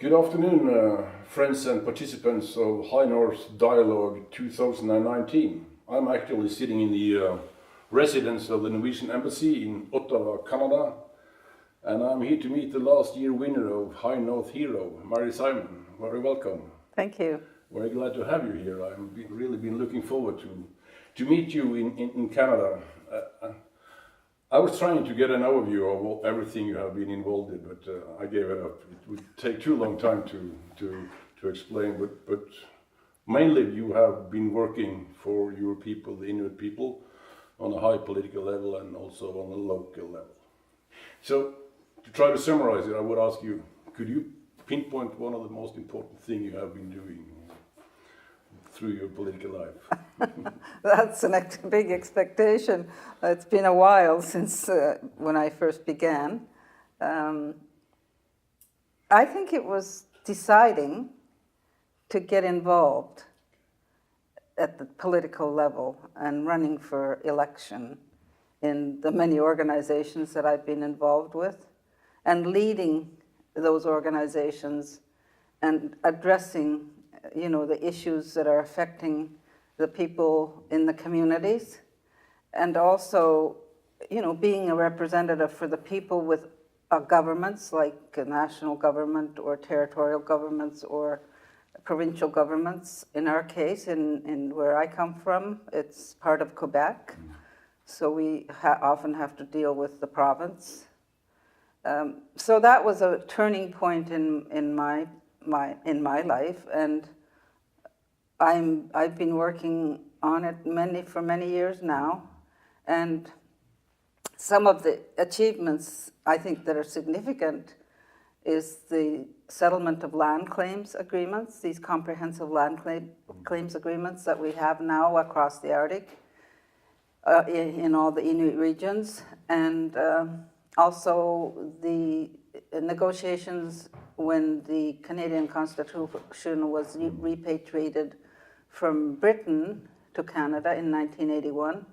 Good afternoon, friends and participants of High North Dialogue 2019. I'm actually sitting in the residence of the Norwegian Embassy in Ottawa, Canada, and I'm here to meet the last year winner of High North Hero, Mary Simon. Very welcome. Thank you. Very glad to have you here. I've really been looking forward to meet you in Canada. I was trying to get an overview of everything you have been involved in, but I gave it up. It would take too long time to explain, but mainly you have been working for your people, the Inuit people, on a high political level and also on a local level. So to try to summarize it, I would ask you, could you pinpoint one of the most important things you have been doing through your political life? That's a big expectation. It's been a while since when I first began. I think it was deciding to get involved at the political level and running for election in the many organizations that I've been involved with and leading those organizations and addressing the issues that are affecting the people in the communities, and also, being a representative for the people with governments like national government or territorial governments or provincial governments. In our case, in where I come from, it's part of Quebec, so we often have to deal with the province. So that was a turning point in my life, and I've been working on it for many years now, and some of the achievements I think that are significant is the settlement of land claims agreements, these comprehensive land claims agreements that we have now across the Arctic, in all the Inuit regions, and also the negotiations when the Canadian Constitution was repatriated from Britain to Canada in 1981.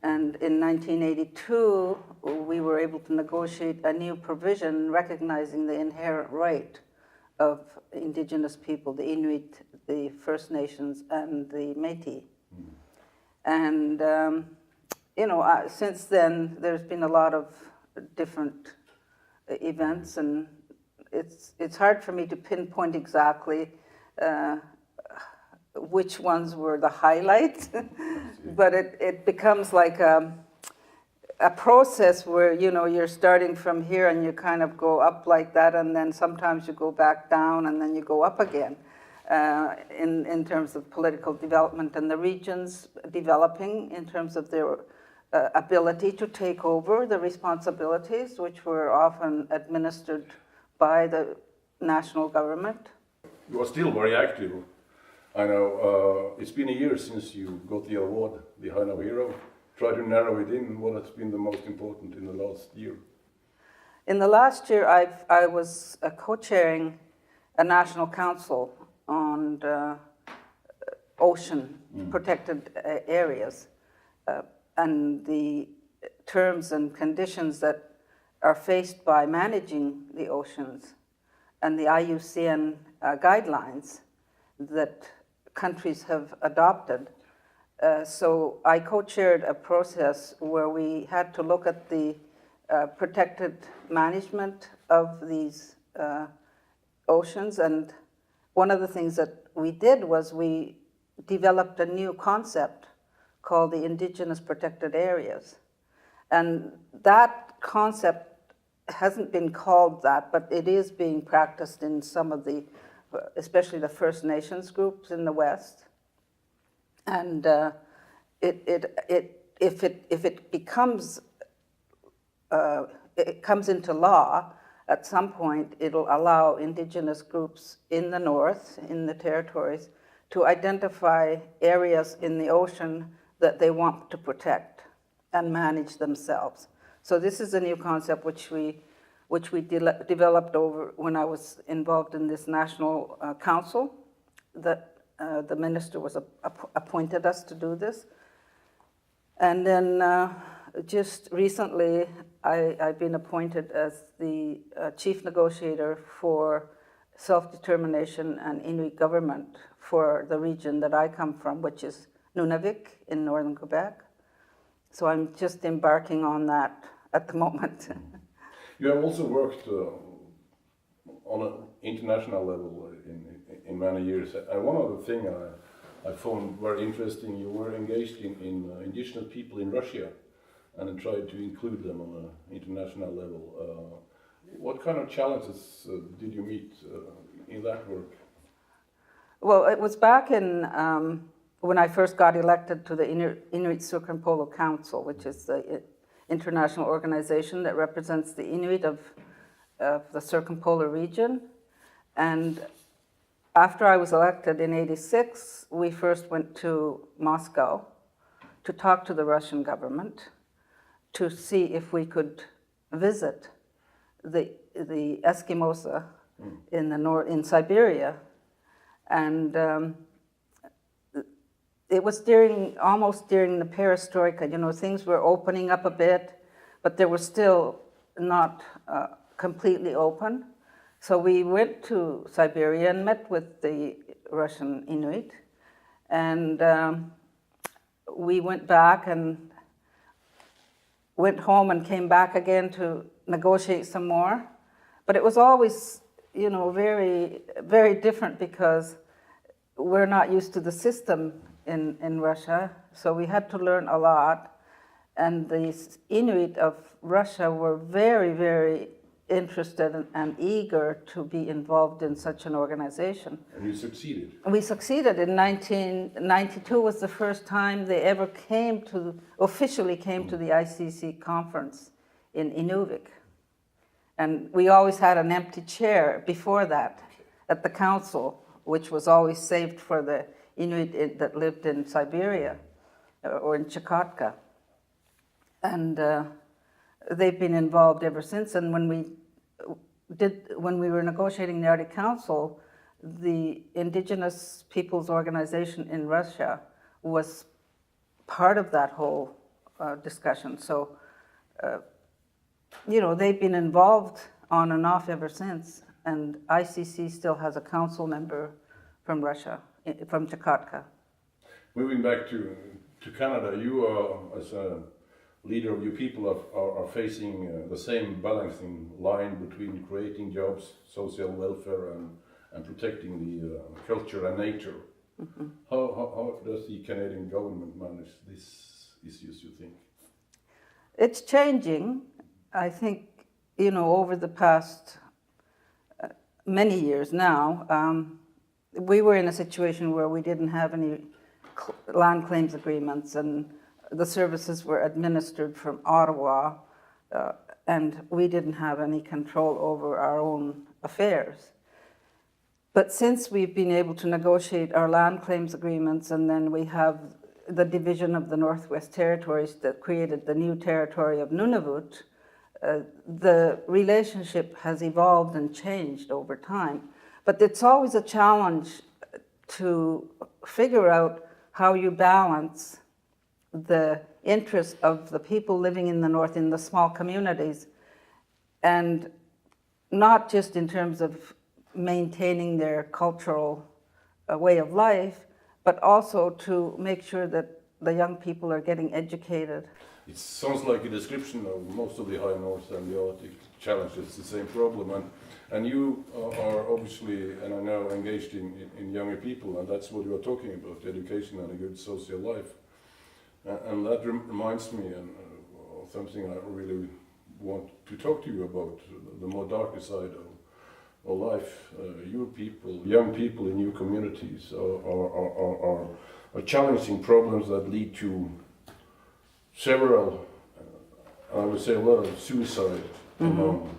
And in 1982, we were able to negotiate a new provision recognizing the inherent right of Indigenous people, the Inuit, the First Nations, and the Métis. And, since then, there's been a lot of different events, and it's hard for me to pinpoint exactly which ones were the highlights, but it becomes like a process where you're starting from here and you kind of go up like that, and then sometimes you go back down and then you go up again in terms of political development and the regions developing in terms of their ability to take over the responsibilities which were often administered by the national government. You are still very active. I know it's been a year since you got the award, the High North Hero. Try to narrow it in. What has been the most important in the last year? In the last year, I was co-chairing a national council on ocean protected areas and the terms and conditions that are faced by managing the oceans and the IUCN guidelines that countries have adopted. So I co-chaired a process where we had to look at the protected management of these oceans, and one of the things that we did was we developed a new concept called the Indigenous Protected Areas. And that concept hasn't been called that, but it is being practiced in some of the, especially the First Nations groups in the West. And if it becomes, it comes into law, at some point it'll allow Indigenous groups in the North, in the territories, to identify areas in the ocean that they want to protect and manage themselves. So this is a new concept which we developed over when I was involved in this national council. That the minister was appointed us to do this, and then just recently I've been appointed as the chief negotiator for self-determination and Inuit government for the region that I come from, which is Nunavik in northern Quebec. So I'm just embarking on that at the moment. You have also worked on an international level in many years. And one other thing I found very interesting, you were engaged in indigenous people in Russia and tried to include them on an international level. What kind of challenges did you meet in that work? Well, it was back in when I first got elected to the Inuit Circumpolo Council, which is the international organization that represents the Inuit of the circumpolar region. And after I was elected in '86, we first went to Moscow to talk to the Russian government to see if we could visit the Eskimosa in Siberia. And it was almost during the perestroika, you know, things were opening up a bit, but they were still not completely open. So we went to Siberia and met with the Russian Inuit, and we went back and went home and came back again to negotiate some more. But it was always, you know, very, very different because we're not used to the system in Russia, so we had to learn a lot. And the Inuit of Russia were very, very interested and eager to be involved in such an organization. And you succeeded. We succeeded. In 1992 was the first time they ever officially came to the ICC conference in Inuvik. And we always had an empty chair before that at the council, which was always saved for the Inuit that lived in Siberia or in Chukotka. And they've been involved ever since. And when we were negotiating the Arctic Council, the Indigenous Peoples Organization in Russia was part of that whole discussion. So, you know, they've been involved on and off ever since. And ICC still has a council member from Russia, from Chukotka. Moving back to Canada, you are, as a leader of your people, are facing the same balancing line between creating jobs, social welfare, and protecting the culture and nature. Mm-hmm. How does the Canadian government manage these issues, you think? It's changing. I think, you know, over the past many years now, we were in a situation where we didn't have any land claims agreements, and the services were administered from Ottawa, and we didn't have any control over our own affairs. But since we've been able to negotiate our land claims agreements, and then we have the division of the Northwest Territories that created the new territory of Nunavut, the relationship has evolved and changed over time. But it's always a challenge to figure out how you balance the interests of the people living in the North in the small communities, and not just in terms of maintaining their cultural way of life, but also to make sure that the young people are getting educated. It sounds like a description of most of the High North and the Arctic challenges, the same problem. And you are obviously, and I know, engaged in younger people, and that's what you are talking about, education and a good social life. And that reminds me of something I really want to talk to you about, the more darker side of life. Your people, young people in your communities are challenging problems that lead to several, I would say a lot of suicide among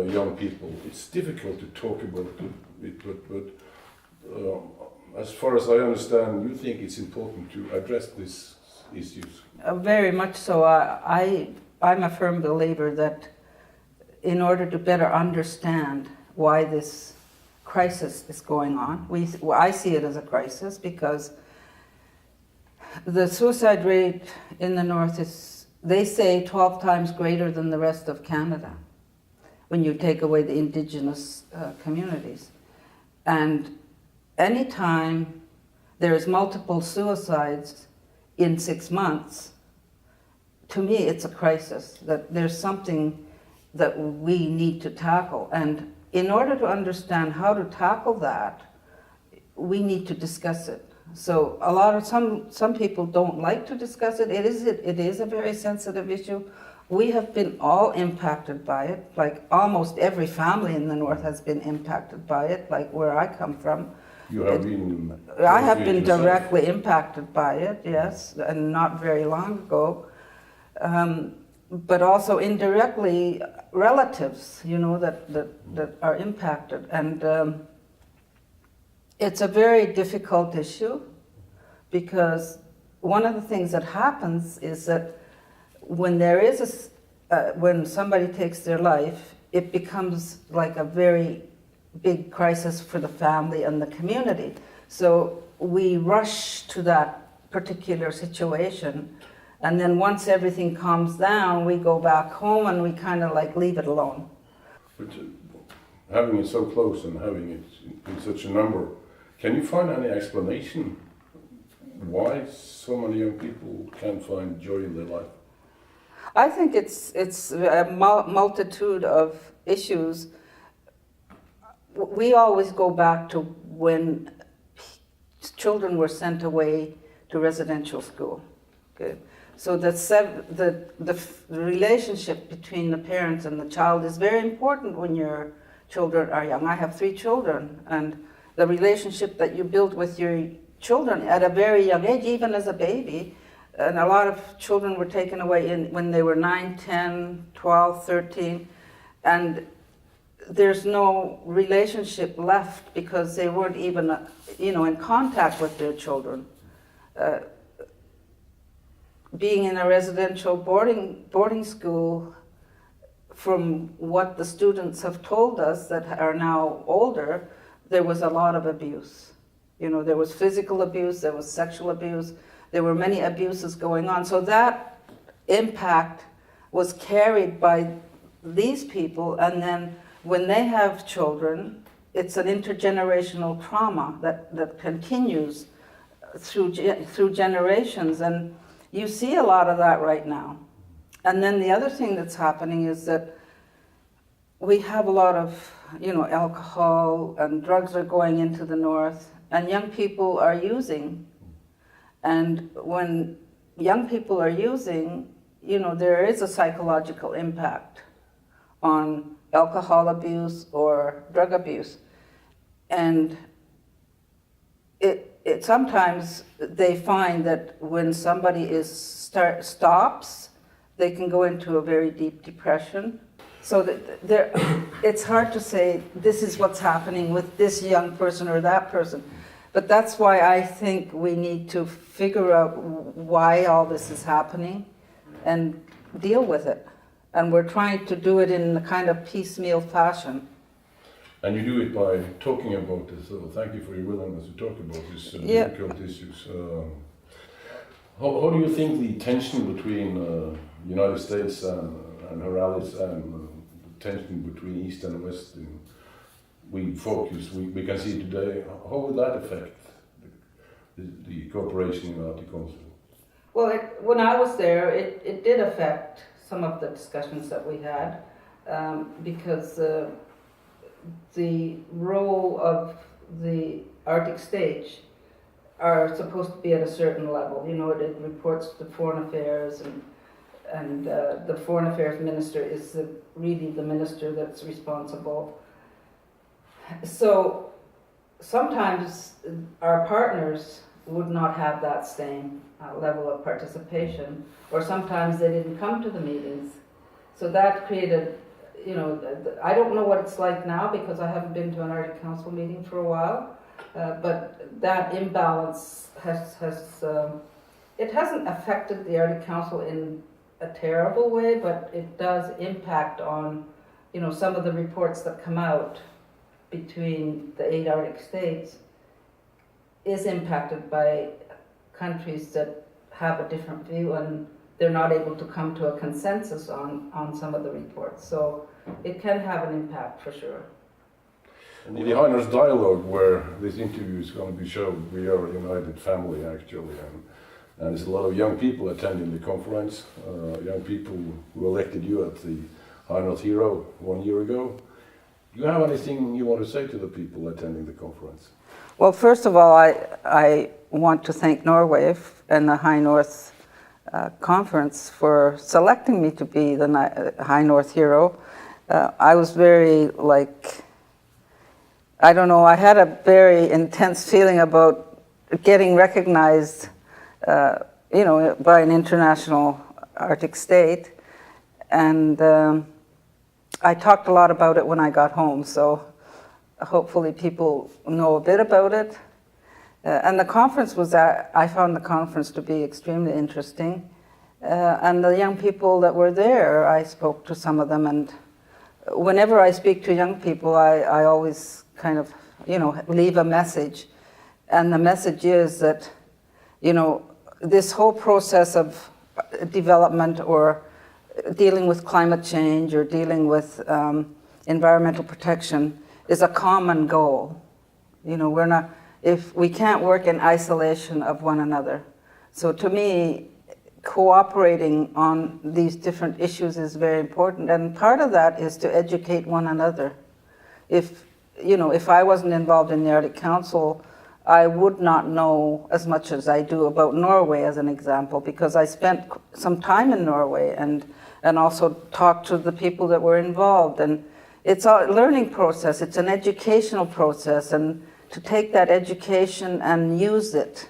young people. It's difficult to talk about it, but as far as I understand, you think it's important to address these issues. Very much so. I'm a firm believer that in order to better understand why this crisis is going on, I see it as a crisis because the suicide rate in the North is, they say, 12 times greater than the rest of Canada. when you take away the indigenous communities. And anytime there's multiple suicides in 6 months, to me it's a crisis, that there's something that we need to tackle. And in order to understand how to tackle that, we need to discuss it. So some people don't like to discuss it. It is a very sensitive issue. We have been all impacted by it. Like almost every family in the North has been impacted by it, like where I come from. You have been... I have been directly impacted by it, yes, and not very long ago. But also indirectly relatives, that are impacted. And it's a very difficult issue, because one of the things that happens is that when there is when somebody takes their life, it becomes like a very big crisis for the family and the community. So we rush to that particular situation, and then once everything calms down, we go back home and we kind of like leave it alone. But having it so close and having it in such a number, can you find any explanation why so many young people can't find joy in their life? I think it's a multitude of issues. We always go back to when children were sent away to residential school. Okay. So the relationship between the parents and the child is very important when your children are young. I have 3 children, and the relationship that you build with your children at a very young age, even as a baby, and a lot of children were taken away when they were 9, 10, 12, 13, and there's no relationship left because they weren't even, in contact with their children. Being in a residential boarding school, from what the students have told us that are now older, there was a lot of abuse. There was physical abuse, there was sexual abuse, there were many abuses going on. So that impact was carried by these people, and then when they have children, it's an intergenerational trauma that continues through generations, and you see a lot of that right now. And then the other thing that's happening is that we have a lot of, alcohol and drugs are going into the North, and young people are using. And when young people are using, there is a psychological impact on alcohol abuse or drug abuse. And it sometimes they find that when somebody stops, they can go into a very deep depression. So that it's hard to say this is what's happening with this young person or that person. But that's why I think we need to figure out why all this is happening and deal with it. And we're trying to do it in a kind of piecemeal fashion. And you do it by talking about this, so thank you for your willingness to talk about these difficult issues. How do you think the tension between the United States and her allies and the tension between East and West, we can see today, how will that affect the cooperation in the Arctic Council? Well, when I was there, it did affect some of the discussions that we had, because the role of the Arctic stage are supposed to be at a certain level. It reports to Foreign Affairs, and the Foreign Affairs Minister is really the minister that's responsible. So sometimes our partners would not have that same level of participation, or sometimes they didn't come to the meetings. So that created, I don't know what it's like now because I haven't been to an Arctic Council meeting for a while, but that imbalance it hasn't affected the Arctic Council in a terrible way, but it does impact on, some of the reports that come out between the 8 Arctic states is impacted by countries that have a different view, and they're not able to come to a consensus on some of the reports. So it can have an impact for sure. And the Heiner's dialogue, where this interview is going to be shown, we are a united family actually, and there's a lot of young people attending the conference, young people who elected you at the Heiner's Hero 1 year ago. Do you have anything you want to say to the people attending the conference? Well, first of all, I want to thank Norway and the High North Conference for selecting me to be the High North Hero. I was very, I don't know, I had a very intense feeling about getting recognized, by an international Arctic state. And I talked a lot about it when I got home, so hopefully people know a bit about it. And the conference I found the conference to be extremely interesting. And the young people that were there, I spoke to some of them, and whenever I speak to young people, I always kind of, leave a message. And the message is that, this whole process of development or dealing with climate change or dealing with environmental protection is a common goal. If we can't work in isolation of one another. So to me, cooperating on these different issues is very important, and part of that is to educate one another. If I wasn't involved in the Arctic Council, I would not know as much as I do about Norway, as an example, because I spent some time in Norway and also talked to the people that were involved. And it's a learning process, it's an educational process, and to take that education and use it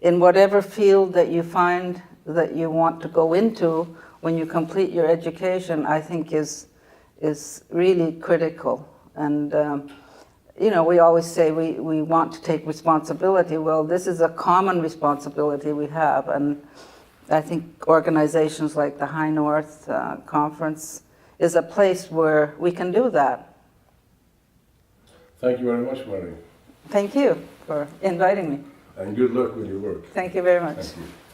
in whatever field that you find that you want to go into when you complete your education, I think is really critical. And we always say we want to take responsibility. Well, this is a common responsibility we have, and I think organizations like the High North Conference is a place where we can do that. Thank you very much, Mary. Thank you for inviting me. And good luck with your work. Thank you very much. Thank you.